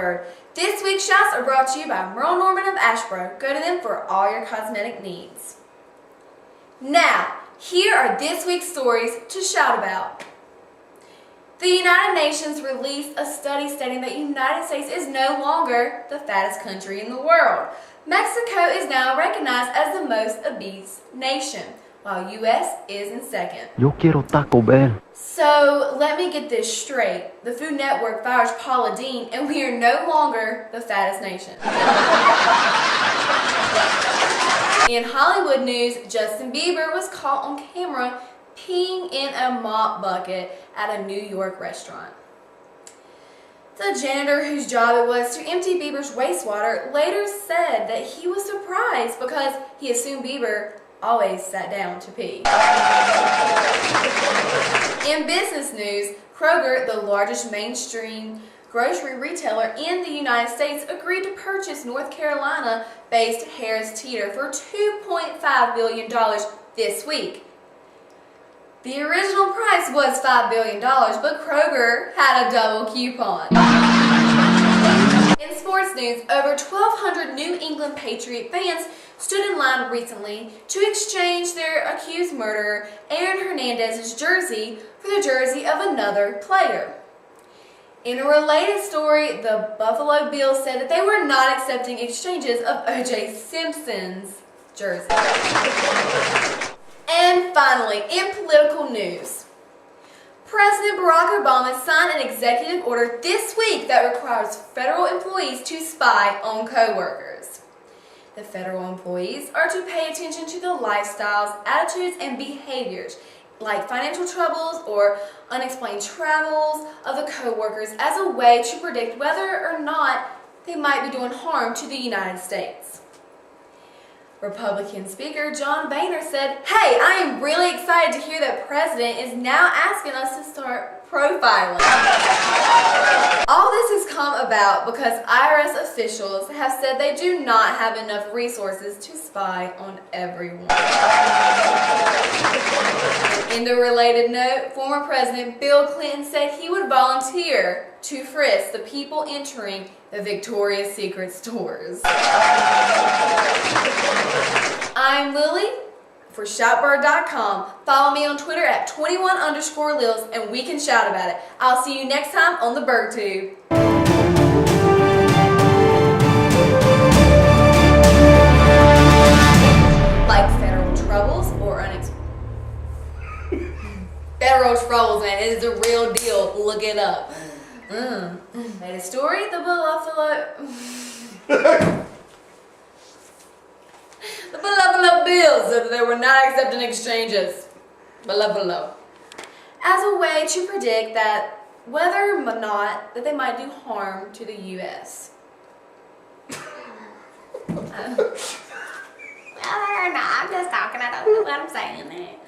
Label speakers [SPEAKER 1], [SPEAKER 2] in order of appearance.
[SPEAKER 1] Shopbird. This week's shots are brought to you by Merle Norman of Asheboro. Go to them for all your cosmetic needs. Now, here are this week's stories to shout about. The United Nations released a study stating that the United States is no longer the fattest country in the world. Mexico is now recognized as the most obese nation, while U.S. is in second.
[SPEAKER 2] Yo quiero Taco Bell.
[SPEAKER 1] So, let me get this straight. The Food Network fires Paula Deen, and we are no longer the fattest nation. In Hollywood news, Justin Bieber was caught on camera peeing in a mop bucket at a New York restaurant. The janitor whose job it was to empty Bieber's wastewater later said that he was surprised because he assumed Bieber always sat down to pee. In business news, Kroger, the largest mainstream grocery retailer in the United States, agreed to purchase North Carolina-based Harris Teeter for $2.5 billion this week. The original price was $5 billion, but Kroger had a double coupon. In sports news, over 1,200 New England Patriot fans stood in line recently to exchange their accused murderer, Aaron Hernandez's jersey, for the jersey of another player. In a related story, the Buffalo Bills said that they were not accepting exchanges of O.J. Simpson's jersey. And finally, in political news, President Barack Obama signed an executive order this week that requires federal employees to spy on co-workers. The federal employees are to pay attention to the lifestyles, attitudes, and behaviors like financial troubles or unexplained travels of the co-workers as a way to predict whether or not they might be doing harm to the United States. Republican Speaker John Boehner said, "Hey, I am really excited to hear that President is now asking us to start profiling." All this has come about because IRS officials have said they do not have enough resources to spy on everyone. In the related note, former President Bill Clinton said he would volunteer to frisk the people entering the Victoria's Secret stores. I'm Lily for Shopbird.com. Follow me on Twitter at 21_Lils and we can shout about it. I'll see you next time on the BirdTube. Like federal troubles or federal troubles, man. It is a real deal. Look it up. Latest story, the Buffalo Bills said that they were not accepting exchanges. Buffalo. As a way to predict that whether or not that they might do harm to the U.S. Well, they're not. I'm just talking. I don't know what I'm saying there.